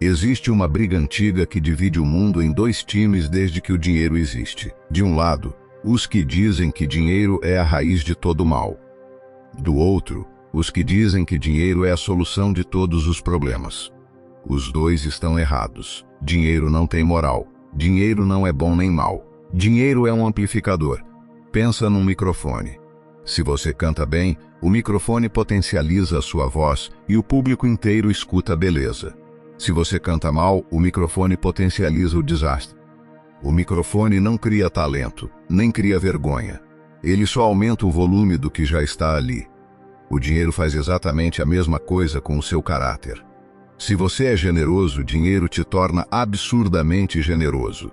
Existe uma briga antiga que divide o mundo em dois times desde que o dinheiro existe. De um lado, os que dizem que dinheiro é a raiz de todo mal. Do outro, os que dizem que dinheiro é a solução de todos os problemas. Os dois estão errados. Dinheiro não tem moral. Dinheiro não é bom nem mal. Dinheiro é um amplificador. Pensa num microfone. Se você canta bem, o microfone potencializa a sua voz e o público inteiro escuta a beleza. Se você canta mal, o microfone potencializa o desastre. O microfone não cria talento, nem cria vergonha. Ele só aumenta o volume do que já está ali. O dinheiro faz exatamente a mesma coisa com o seu caráter. Se você é generoso, dinheiro te torna absurdamente generoso.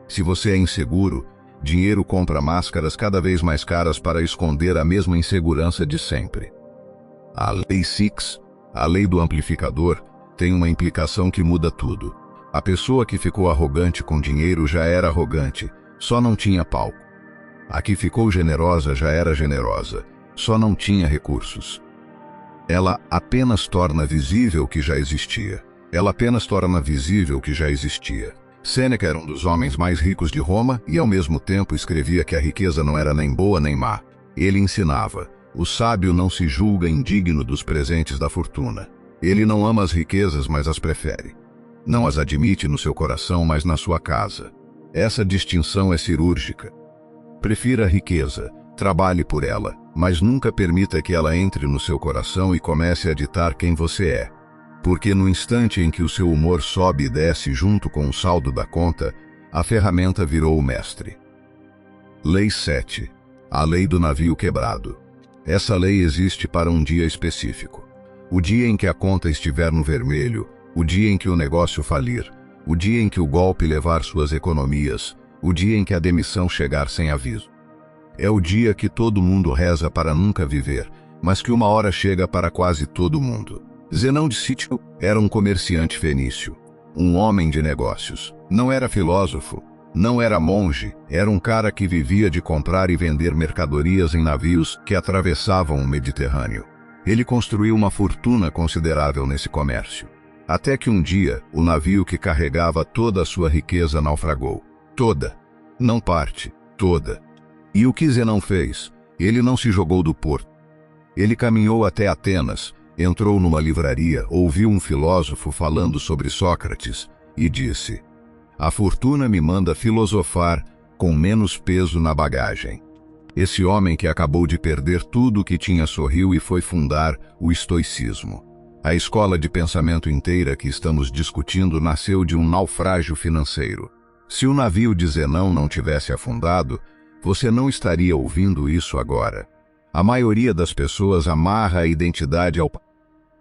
Se você é inseguro, dinheiro compra máscaras cada vez mais caras para esconder a mesma insegurança de sempre. A Lei Six, a lei do amplificador, tem uma implicação que muda tudo. A pessoa que ficou arrogante com dinheiro já era arrogante, só não tinha palco. A que ficou generosa já era generosa, só não tinha recursos. Ela apenas torna visível o que já existia. Ela apenas torna visível o que já existia. Sêneca era um dos homens mais ricos de Roma e ao mesmo tempo escrevia que a riqueza não era nem boa nem má. Ele ensinava: o sábio não se julga indigno dos presentes da fortuna. Ele não ama as riquezas, mas as prefere. Não as admite no seu coração, mas na sua casa. Essa distinção é cirúrgica. Prefira a riqueza, trabalhe por ela, mas nunca permita que ela entre no seu coração e comece a ditar quem você é. Porque no instante em que o seu humor sobe e desce junto com o saldo da conta, a ferramenta virou o mestre. Lei 7. A lei do navio quebrado. Essa lei existe para um dia específico. O dia em que a conta estiver no vermelho, o dia em que o negócio falir, o dia em que o golpe levar suas economias, o dia em que a demissão chegar sem aviso. É o dia que todo mundo reza para nunca viver, mas que uma hora chega para quase todo mundo. Zenão de Cítio era um comerciante fenício, um homem de negócios. Não era filósofo, não era monge, era um cara que vivia de comprar e vender mercadorias em navios que atravessavam o Mediterrâneo. Ele construiu uma fortuna considerável nesse comércio. Até que um dia, o navio que carregava toda a sua riqueza naufragou. Toda. Não parte. Toda. E o que Zenão fez? Ele não se jogou do porto. Ele caminhou até Atenas, entrou numa livraria, ouviu um filósofo falando sobre Sócrates e disse: a fortuna me manda filosofar com menos peso na bagagem. Esse homem que acabou de perder tudo o que tinha sorriu e foi fundar o estoicismo. A escola de pensamento inteira que estamos discutindo nasceu de um naufrágio financeiro. Se o navio de Zenão não tivesse afundado, você não estaria ouvindo isso agora. A maioria das pessoas amarra a identidade ao...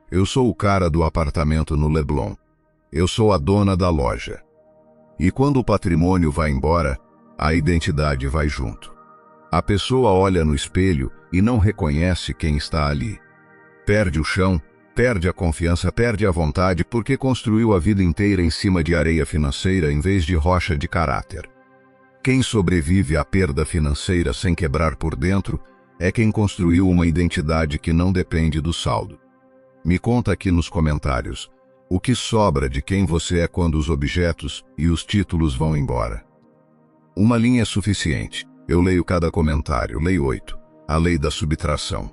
Eu sou o cara do apartamento no Leblon. Eu sou a dona da loja. E quando o patrimônio vai embora, a identidade vai junto. A pessoa olha no espelho e não reconhece quem está ali. Perde o chão, perde a confiança, perde a vontade porque construiu a vida inteira em cima de areia financeira em vez de rocha de caráter. Quem sobrevive à perda financeira sem quebrar por dentro é quem construiu uma identidade que não depende do saldo. Me conta aqui nos comentários o que sobra de quem você é quando os objetos e os títulos vão embora. Uma linha é suficiente. Eu leio cada comentário. Lei 8. A lei da subtração.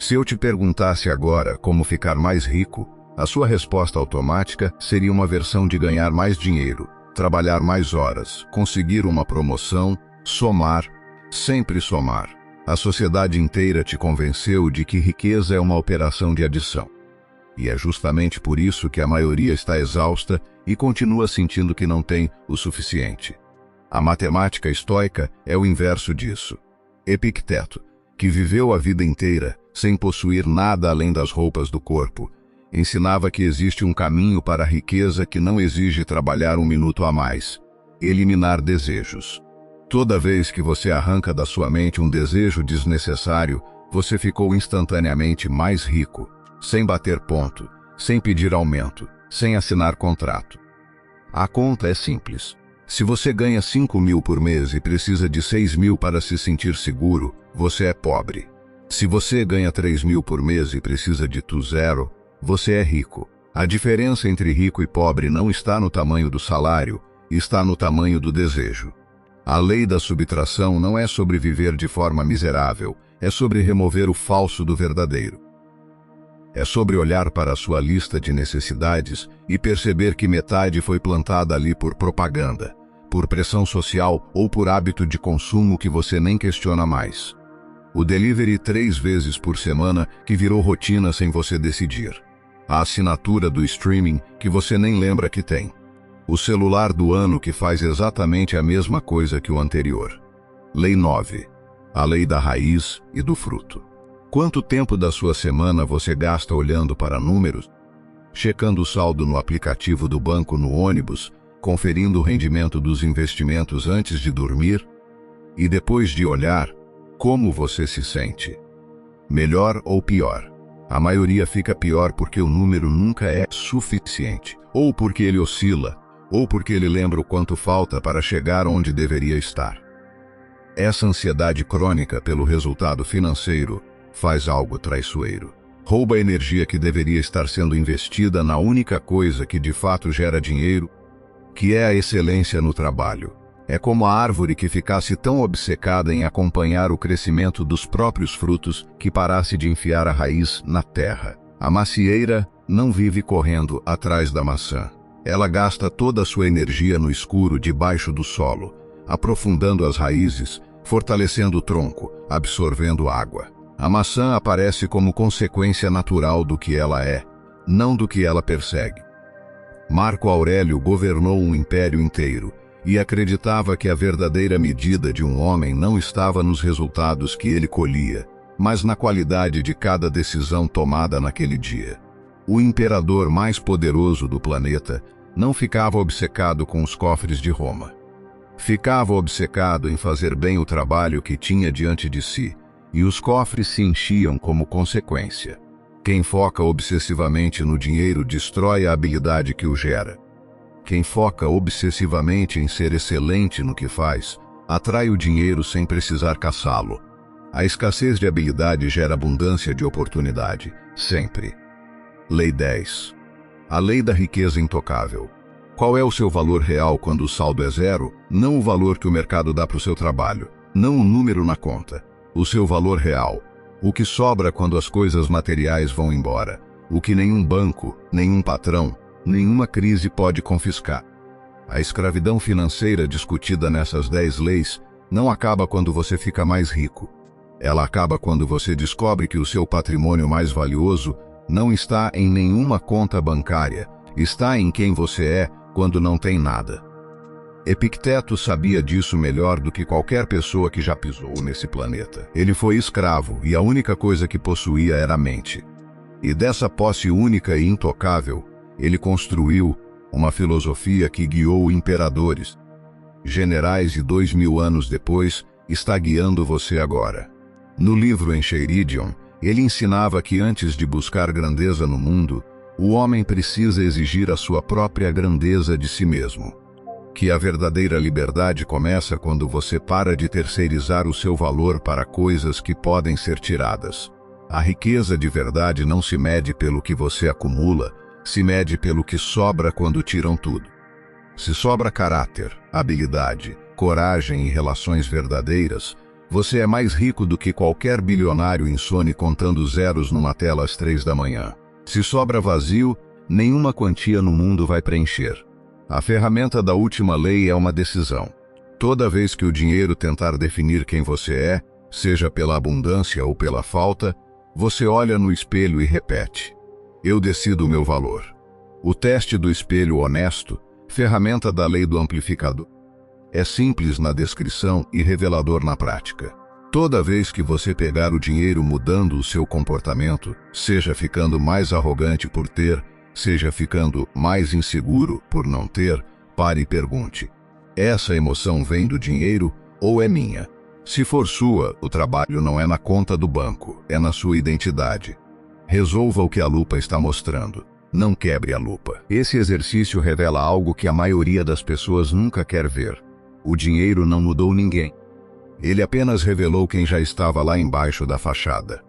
Se eu te perguntasse agora como ficar mais rico, a sua resposta automática seria uma versão de ganhar mais dinheiro, trabalhar mais horas, conseguir uma promoção, somar, sempre somar. A sociedade inteira te convenceu de que riqueza é uma operação de adição. E é justamente por isso que a maioria está exausta e continua sentindo que não tem o suficiente. A matemática estoica é o inverso disso. Epicteto, que viveu a vida inteira sem possuir nada além das roupas do corpo, ensinava que existe um caminho para a riqueza que não exige trabalhar um minuto a mais: eliminar desejos. Toda vez que você arranca da sua mente um desejo desnecessário, você ficou instantaneamente mais rico, sem bater ponto, sem pedir aumento, sem assinar contrato. A conta é simples. Se você ganha 5.000 por mês e precisa de 6.000 para se sentir seguro, você é pobre. Se você ganha 3.000 por mês e precisa de 0, você é rico. A diferença entre rico e pobre não está no tamanho do salário, está no tamanho do desejo. A lei da subtração não é sobre viver de forma miserável, é sobre remover o falso do verdadeiro. É sobre olhar para a sua lista de necessidades e perceber que metade foi plantada ali por propaganda, por pressão social ou por hábito de consumo que você nem questiona mais. O delivery 3 vezes por semana que virou rotina sem você decidir. A assinatura do streaming que você nem lembra que tem. O celular do ano que faz exatamente a mesma coisa que o anterior. Lei 9. A lei da raiz e do fruto. Quanto tempo da sua semana você gasta olhando para números, checando o saldo no aplicativo do banco no ônibus, conferindo o rendimento dos investimentos antes de dormir? E depois de olhar, como você se sente? Melhor ou pior? A maioria fica pior porque o número nunca é suficiente, ou porque ele oscila, ou porque ele lembra o quanto falta para chegar onde deveria estar. Essa ansiedade crônica pelo resultado financeiro faz algo traiçoeiro. Rouba a energia que deveria estar sendo investida na única coisa que de fato gera dinheiro, que é a excelência no trabalho. É como a árvore que ficasse tão obcecada em acompanhar o crescimento dos próprios frutos que parasse de enfiar a raiz na terra. A macieira não vive correndo atrás da maçã. Ela gasta toda a sua energia no escuro debaixo do solo, aprofundando as raízes, fortalecendo o tronco, absorvendo água. A maçã aparece como consequência natural do que ela é, não do que ela persegue. Marco Aurélio governou um império inteiro, e acreditava que a verdadeira medida de um homem não estava nos resultados que ele colhia, mas na qualidade de cada decisão tomada naquele dia. O imperador mais poderoso do planeta não ficava obcecado com os cofres de Roma. Ficava obcecado em fazer bem o trabalho que tinha diante de si, e os cofres se enchiam como consequência. Quem foca obsessivamente no dinheiro destrói a habilidade que o gera. Quem foca obsessivamente em ser excelente no que faz, atrai o dinheiro sem precisar caçá-lo. A escassez de habilidade gera abundância de oportunidade, sempre. Lei 10. A lei da riqueza intocável. Qual é o seu valor real quando o saldo é zero? Não o valor que o mercado dá para o seu trabalho, não o número na conta. O seu valor real. O que sobra quando as coisas materiais vão embora. O que nenhum banco, nenhum patrão, nenhuma crise pode confiscar. A escravidão financeira discutida nessas 10 leis não acaba quando você fica mais rico. Ela acaba quando você descobre que o seu patrimônio mais valioso não está em nenhuma conta bancária, está em quem você é quando não tem nada. Epicteto sabia disso melhor do que qualquer pessoa que já pisou nesse planeta. Ele foi escravo e a única coisa que possuía era a mente. E dessa posse única e intocável, ele construiu uma filosofia que guiou imperadores, generais e 2000 anos depois, está guiando você agora. No livro Encheiridion, ele ensinava que antes de buscar grandeza no mundo, o homem precisa exigir a sua própria grandeza de si mesmo. Que a verdadeira liberdade começa quando você para de terceirizar o seu valor para coisas que podem ser tiradas. A riqueza de verdade não se mede pelo que você acumula, se mede pelo que sobra quando tiram tudo. Se sobra caráter, habilidade, coragem e relações verdadeiras, você é mais rico do que qualquer bilionário insone contando zeros numa tela às 3 da manhã. Se sobra vazio, nenhuma quantia no mundo vai preencher. A ferramenta da última lei é uma decisão. Toda vez que o dinheiro tentar definir quem você é, seja pela abundância ou pela falta, você olha no espelho e repete: eu decido o meu valor. O teste do espelho honesto, ferramenta da lei do amplificador, é simples na descrição e revelador na prática. Toda vez que você pegar o dinheiro mudando o seu comportamento, seja ficando mais arrogante por ter, seja ficando mais inseguro por não ter, pare e pergunte: essa emoção vem do dinheiro ou é minha? Se for sua, o trabalho não é na conta do banco, é na sua identidade. Resolva o que a lupa está mostrando. Não quebre a lupa. Esse exercício revela algo que a maioria das pessoas nunca quer ver. O dinheiro não mudou ninguém. Ele apenas revelou quem já estava lá embaixo da fachada.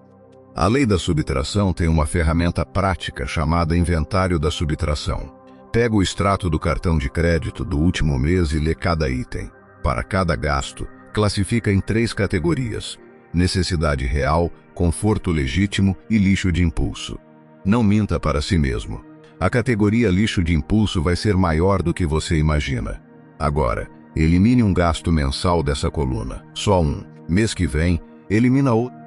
A lei da subtração tem uma ferramenta prática chamada inventário da subtração. Pega o extrato do cartão de crédito do último mês e lê cada item. Para cada gasto, classifica em 3 categorias: necessidade real, conforto legítimo e lixo de impulso. Não minta para si mesmo. A categoria lixo de impulso vai ser maior do que você imagina. Agora, elimine um gasto mensal dessa coluna. Só um. Mês que vem, elimina outro.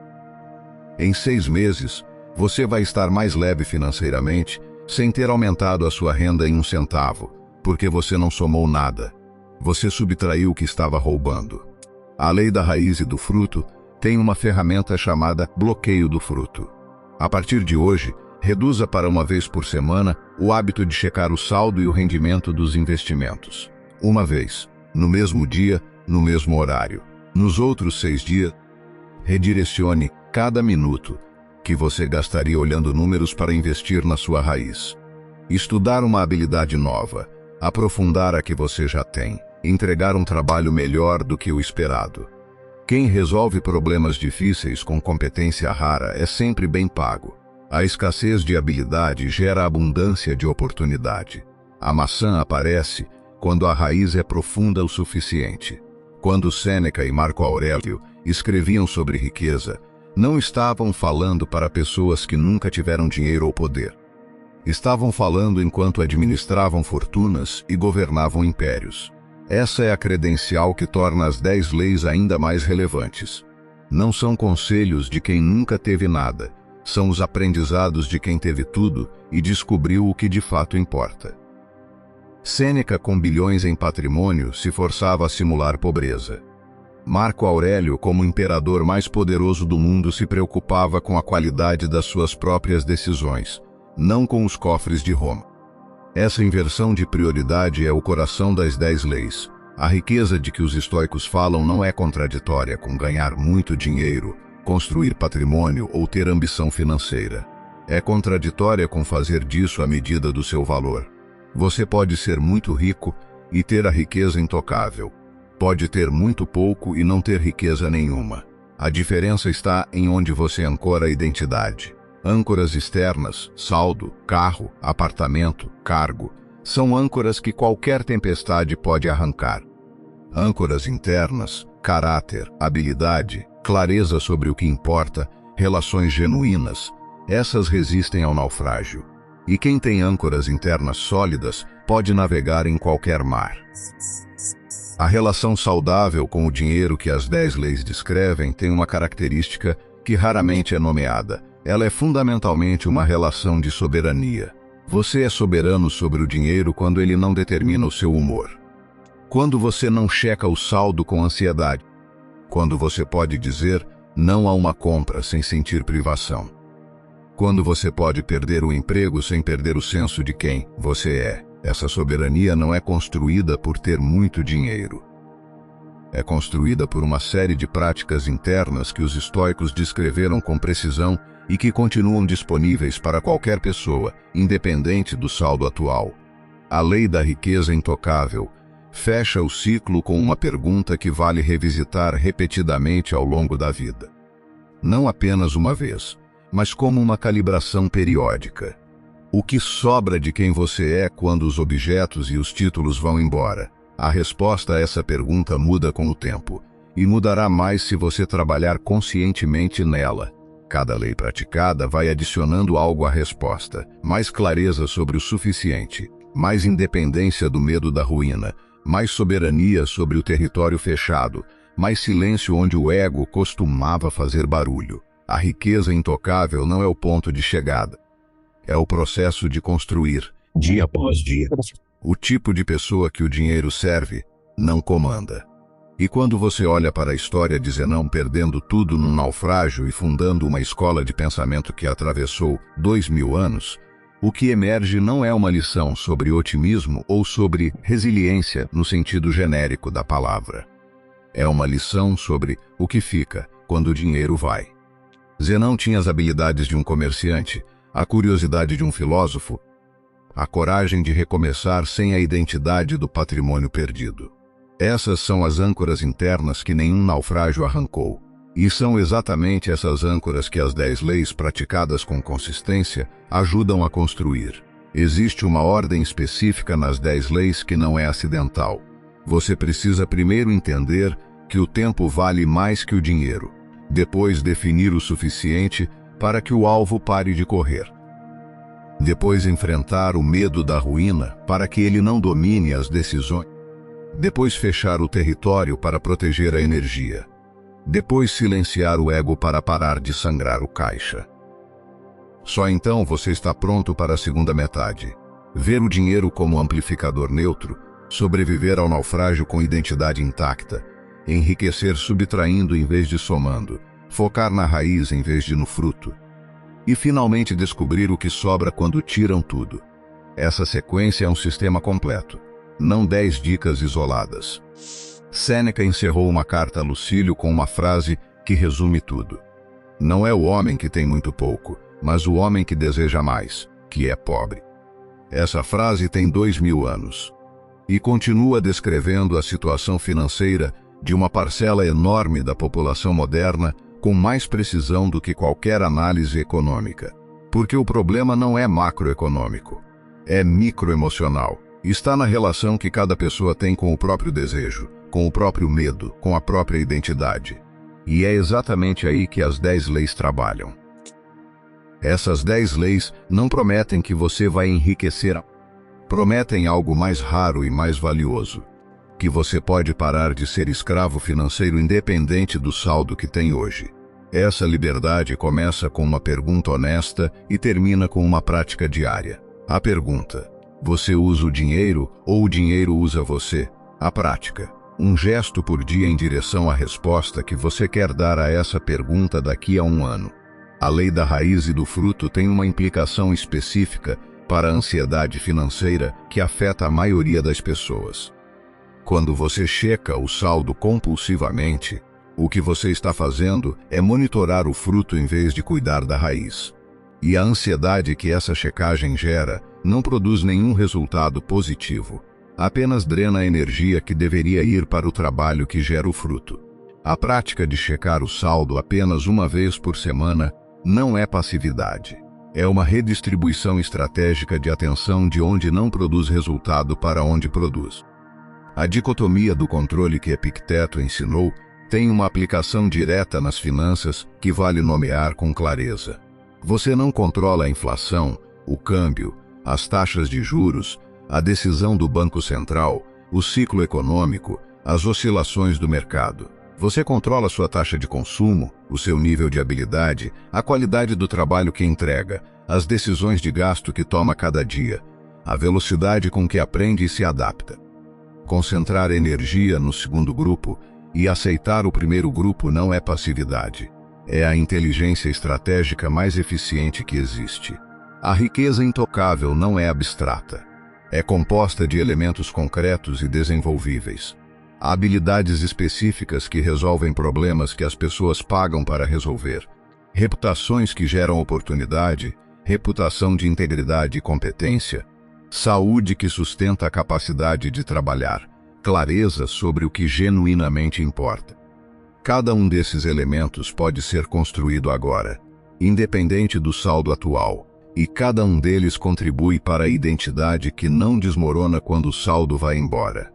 Em 6 meses, você vai estar mais leve financeiramente, sem ter aumentado a sua renda em 1 centavo, porque você não somou nada. Você subtraiu o que estava roubando. A lei da raiz e do fruto tem uma ferramenta chamada bloqueio do fruto. A partir de hoje, reduza para 1 vez por semana o hábito de checar o saldo e o rendimento dos investimentos. 1 vez, no mesmo dia, no mesmo horário. Nos outros 6 dias, redirecione cada minuto que você gastaria olhando números para investir na sua raiz. Estudar uma habilidade nova, aprofundar a que você já tem, entregar um trabalho melhor do que o esperado. Quem resolve problemas difíceis com competência rara é sempre bem pago. A escassez de habilidade gera abundância de oportunidade. A maçã aparece quando a raiz é profunda o suficiente. Quando Sêneca e Marco Aurélio escreviam sobre riqueza, não estavam falando para pessoas que nunca tiveram dinheiro ou poder. Estavam falando enquanto administravam fortunas e governavam impérios. Essa é a credencial que torna as 10 leis ainda mais relevantes. Não são conselhos de quem nunca teve nada, são os aprendizados de quem teve tudo e descobriu o que de fato importa. Sêneca, com bilhões em patrimônio, se forçava a simular pobreza. Marco Aurélio, como imperador mais poderoso do mundo, se preocupava com a qualidade das suas próprias decisões, não com os cofres de Roma. Essa inversão de prioridade é o coração das 10 leis. A riqueza de que os estoicos falam não é contraditória com ganhar muito dinheiro, construir patrimônio ou ter ambição financeira. É contraditória com fazer disso a medida do seu valor. Você pode ser muito rico e ter a riqueza intocável. Pode ter muito pouco e não ter riqueza nenhuma. A diferença está em onde você ancora a identidade. Âncoras externas, saldo, carro, apartamento, cargo, são âncoras que qualquer tempestade pode arrancar. Âncoras internas, caráter, habilidade, clareza sobre o que importa, relações genuínas, essas resistem ao naufrágio. E quem tem âncoras internas sólidas pode navegar em qualquer mar. A relação saudável com o dinheiro que as 10 leis descrevem tem uma característica que raramente é nomeada. Ela é fundamentalmente uma relação de soberania. Você é soberano sobre o dinheiro quando ele não determina o seu humor. Quando você não checa o saldo com ansiedade. Quando você pode dizer não a uma compra sem sentir privação. Quando você pode perder o emprego sem perder o senso de quem você é. Essa soberania não é construída por ter muito dinheiro. É construída por uma série de práticas internas que os estoicos descreveram com precisão e que continuam disponíveis para qualquer pessoa, independente do saldo atual. A lei da riqueza intocável fecha o ciclo com uma pergunta que vale revisitar repetidamente ao longo da vida. Não apenas uma vez, mas como uma calibração periódica. O que sobra de quem você é quando os objetos e os títulos vão embora? A resposta a essa pergunta muda com o tempo, e mudará mais se você trabalhar conscientemente nela. Cada lei praticada vai adicionando algo à resposta, mais clareza sobre o suficiente, mais independência do medo da ruína, mais soberania sobre o território fechado, mais silêncio onde o ego costumava fazer barulho. A riqueza intocável não é o ponto de chegada. É o processo de construir, dia após dia. O tipo de pessoa que o dinheiro serve não comanda. E quando você olha para a história de Zenão perdendo tudo num naufrágio e fundando uma escola de pensamento que atravessou 2000 anos, o que emerge não é uma lição sobre otimismo ou sobre resiliência no sentido genérico da palavra. É uma lição sobre o que fica quando o dinheiro vai. Zenão tinha as habilidades de um comerciante, a curiosidade de um filósofo, a coragem de recomeçar sem a identidade do patrimônio perdido. Essas são as âncoras internas que nenhum naufrágio arrancou. E são exatamente essas âncoras que as 10 leis praticadas com consistência ajudam a construir. Existe uma ordem específica nas 10 leis que não é acidental. Você precisa primeiro entender que o tempo vale mais que o dinheiro. Depois definir o suficiente para que o alvo pare de correr. Depois enfrentar o medo da ruína para que ele não domine as decisões. Depois fechar o território para proteger a energia. Depois silenciar o ego para parar de sangrar o caixa. Só então você está pronto para a segunda metade. Ver o dinheiro como amplificador neutro, sobreviver ao naufrágio com identidade intacta, enriquecer subtraindo em vez de somando, focar na raiz em vez de no fruto. E finalmente descobrir o que sobra quando tiram tudo. Essa sequência é um sistema completo, não 10 dicas isoladas. Sêneca encerrou uma carta a Lucílio com uma frase que resume tudo. Não é o homem que tem muito pouco, mas o homem que deseja mais, que é pobre. Essa frase tem 2000 anos. E continua descrevendo a situação financeira de uma parcela enorme da população moderna com mais precisão do que qualquer análise econômica. Porque o problema não é macroeconômico, é microemocional. Está na relação que cada pessoa tem com o próprio desejo, com o próprio medo, com a própria identidade. E é exatamente aí que as 10 leis trabalham. Essas 10 leis não prometem que você vai enriquecer, prometem algo mais raro e mais valioso, que você pode parar de ser escravo financeiro independente do saldo que tem hoje. Essa liberdade começa com uma pergunta honesta e termina com uma prática diária. A pergunta: você usa o dinheiro ou o dinheiro usa você? A prática: um gesto por dia em direção à resposta que você quer dar a essa pergunta daqui a um ano. A lei da raiz e do fruto tem uma implicação específica para a ansiedade financeira que afeta a maioria das pessoas. Quando você checa o saldo compulsivamente, o que você está fazendo é monitorar o fruto em vez de cuidar da raiz. E a ansiedade que essa checagem gera não produz nenhum resultado positivo, apenas drena a energia que deveria ir para o trabalho que gera o fruto. A prática de checar o saldo apenas uma vez por semana não é passividade. É uma redistribuição estratégica de atenção de onde não produz resultado para onde produz. A dicotomia do controle que Epicteto ensinou tem uma aplicação direta nas finanças que vale nomear com clareza. Você não controla a inflação, o câmbio, as taxas de juros, a decisão do Banco Central, o ciclo econômico, as oscilações do mercado. Você controla sua taxa de consumo, o seu nível de habilidade, a qualidade do trabalho que entrega, as decisões de gasto que toma cada dia, a velocidade com que aprende e se adapta. Concentrar energia no segundo grupo e aceitar o primeiro grupo não é passividade. É a inteligência estratégica mais eficiente que existe. A riqueza intocável não é abstrata. É composta de elementos concretos e desenvolvíveis. Há habilidades específicas que resolvem problemas que as pessoas pagam para resolver. Reputações que geram oportunidade, reputação de integridade e competência, saúde que sustenta a capacidade de trabalhar, clareza sobre o que genuinamente importa. Cada um desses elementos pode ser construído agora, independente do saldo atual, e cada um deles contribui para a identidade que não desmorona quando o saldo vai embora.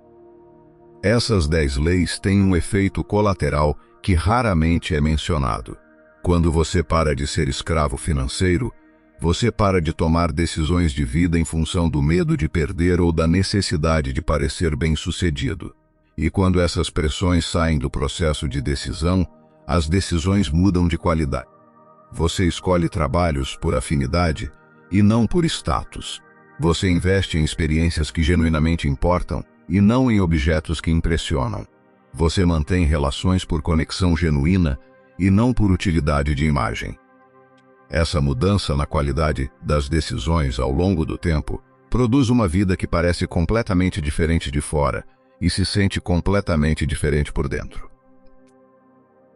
Essas 10 leis têm um efeito colateral que raramente é mencionado. Quando você para de ser escravo financeiro, você para de tomar decisões de vida em função do medo de perder ou da necessidade de parecer bem-sucedido. E quando essas pressões saem do processo de decisão, as decisões mudam de qualidade. Você escolhe trabalhos por afinidade e não por status. Você investe em experiências que genuinamente importam e não em objetos que impressionam. Você mantém relações por conexão genuína e não por utilidade de imagem. Essa mudança na qualidade das decisões ao longo do tempo produz uma vida que parece completamente diferente de fora e se sente completamente diferente por dentro.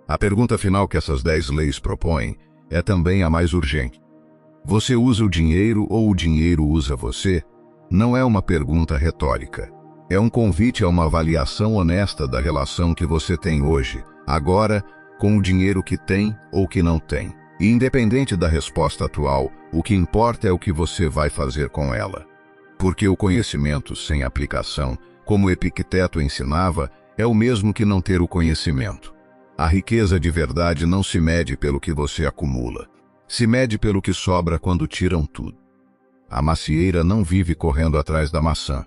A pergunta final que essas 10 leis propõem é também a mais urgente. Você usa o dinheiro ou o dinheiro usa você? Não é uma pergunta retórica. É um convite a uma avaliação honesta da relação que você tem hoje, agora, com o dinheiro que tem ou que não tem. E independente da resposta atual, o que importa é o que você vai fazer com ela. Porque o conhecimento sem aplicação, como Epicteto ensinava, é o mesmo que não ter o conhecimento. A riqueza de verdade não se mede pelo que você acumula. Se mede pelo que sobra quando tiram tudo. A macieira não vive correndo atrás da maçã.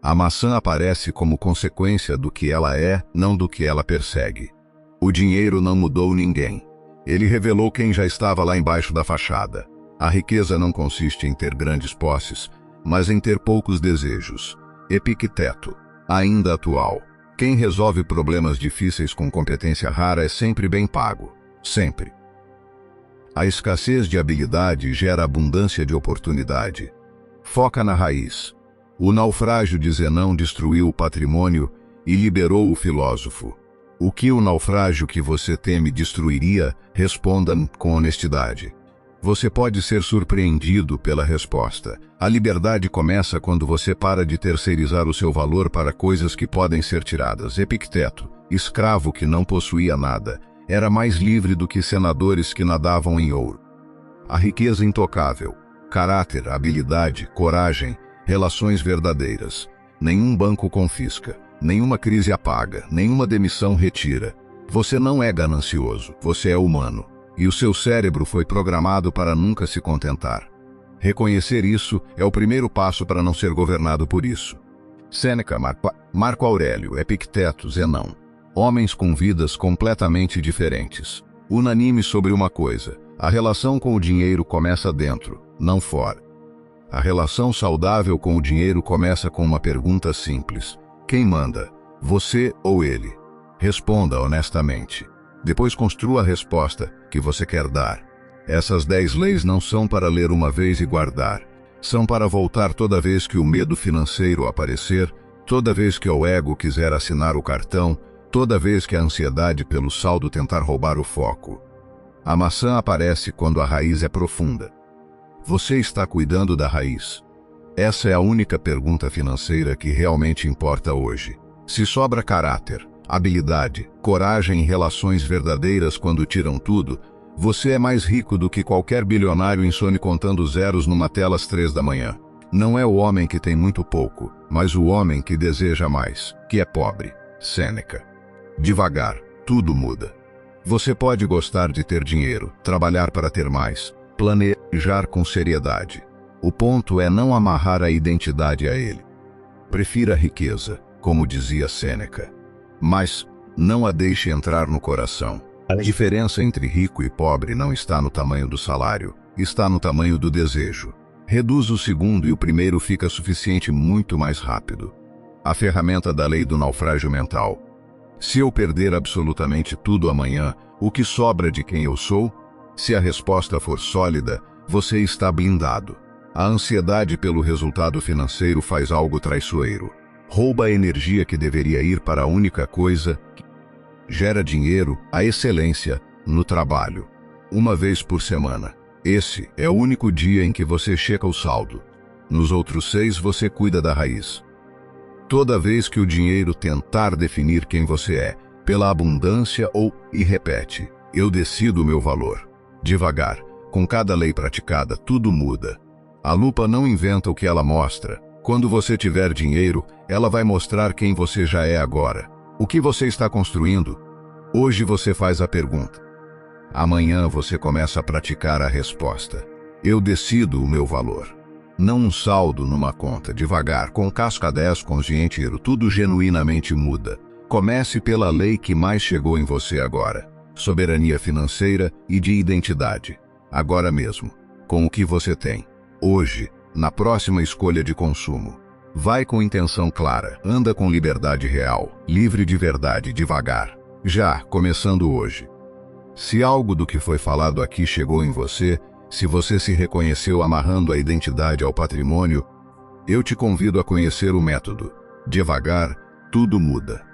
A maçã aparece como consequência do que ela é, não do que ela persegue. O dinheiro não mudou ninguém. Ele revelou quem já estava lá embaixo da fachada. A riqueza não consiste em ter grandes posses, mas em ter poucos desejos. Epicteto, ainda atual. Quem resolve problemas difíceis com competência rara é sempre bem pago. Sempre. A escassez de habilidade gera abundância de oportunidade. Foca na raiz. O naufrágio de Zenão destruiu o patrimônio e liberou o filósofo. O que o naufrágio que você teme destruiria? Responda com honestidade. Você pode ser surpreendido pela resposta. A liberdade começa quando você para de terceirizar o seu valor para coisas que podem ser tiradas. Epicteto, escravo que não possuía nada, era mais livre do que senadores que nadavam em ouro. A riqueza intocável, caráter, habilidade, coragem, relações verdadeiras. Nenhum banco confisca, nenhuma crise apaga, nenhuma demissão retira. Você não é ganancioso, você é humano. E o seu cérebro foi programado para nunca se contentar. Reconhecer isso é o primeiro passo para não ser governado por isso. Sêneca, Marco Aurélio, Epicteto, Zenão. Homens com vidas completamente diferentes. Unânimes sobre uma coisa: a relação com o dinheiro começa dentro, não fora. A relação saudável com o dinheiro começa com uma pergunta simples: quem manda, você ou ele? Responda honestamente. Depois construa a resposta que você quer dar. Essas 10 leis não são para ler uma vez e guardar. São para voltar toda vez que o medo financeiro aparecer, toda vez que o ego quiser assinar o cartão, toda vez que a ansiedade pelo saldo tentar roubar o foco. A maçã aparece quando a raiz é profunda. Você está cuidando da raiz? Essa é a única pergunta financeira que realmente importa hoje. Se sobra caráter, habilidade, coragem e relações verdadeiras quando tiram tudo, você é mais rico do que qualquer bilionário insone contando zeros numa tela às 3 da manhã. Não é o homem que tem muito pouco, mas o homem que deseja mais, que é pobre. Sêneca. Devagar, tudo muda. Você pode gostar de ter dinheiro, trabalhar para ter mais, planejar com seriedade. O ponto é não amarrar a identidade a ele. Prefira a riqueza, como dizia Sêneca, mas não a deixe entrar no coração. A diferença entre rico e pobre não está no tamanho do salário, está no tamanho do desejo. Reduz o segundo e o primeiro fica suficiente muito mais rápido. A ferramenta da lei do naufrágio mental. Se eu perder absolutamente tudo amanhã, o que sobra de quem eu sou? Se a resposta for sólida, você está blindado. A ansiedade pelo resultado financeiro faz algo traiçoeiro. Rouba a energia que deveria ir para a única coisa que gera dinheiro, a excelência, no trabalho. Uma vez por semana. Esse é o único dia em que você checa o saldo. Nos outros 6 você cuida da raiz. Toda vez que o dinheiro tentar definir quem você é, pela abundância e repete, eu decido o meu valor. Devagar, com cada lei praticada, tudo muda. A lupa não inventa o que ela mostra. Quando você tiver dinheiro, ela vai mostrar quem você já é agora. O que você está construindo? Hoje você faz a pergunta. Amanhã você começa a praticar a resposta. Eu decido o meu valor. Não um saldo numa conta, devagar, com casca 10 consciente, tudo genuinamente muda. Comece pela lei que mais chegou em você agora. Soberania financeira e de identidade. Agora mesmo, com o que você tem. Hoje, na próxima escolha de consumo. Vai com intenção clara, anda com liberdade real, livre de verdade, devagar. Já, começando hoje. Se algo do que foi falado aqui chegou em você, se você se reconheceu amarrando a identidade ao patrimônio, eu te convido a conhecer o método. Devagar, tudo muda.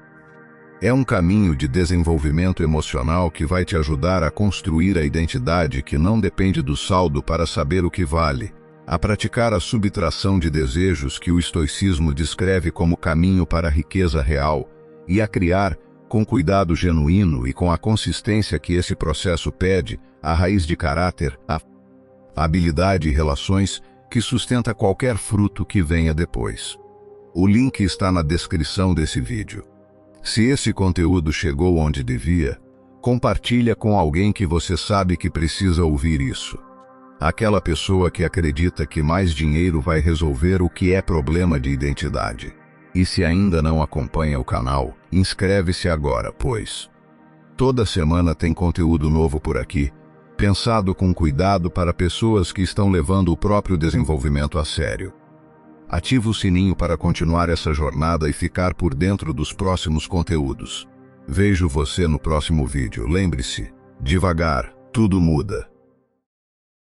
É um caminho de desenvolvimento emocional que vai te ajudar a construir a identidade que não depende do saldo para saber o que vale, a praticar a subtração de desejos que o estoicismo descreve como caminho para a riqueza real, e a criar, Com cuidado genuíno e com a consistência que esse processo pede, a raiz de caráter, a habilidade e relações que sustenta qualquer fruto que venha depois. O link está na descrição desse vídeo. Se esse conteúdo chegou onde devia, compartilha com alguém que você sabe que precisa ouvir isso. Aquela pessoa que acredita que mais dinheiro vai resolver o que é problema de identidade. E se ainda não acompanha o canal, inscreve-se agora, pois toda semana tem conteúdo novo por aqui, pensado com cuidado para pessoas que estão levando o próprio desenvolvimento a sério. Ativa o sininho para continuar essa jornada e ficar por dentro dos próximos conteúdos. Vejo você no próximo vídeo. Lembre-se, devagar, tudo muda.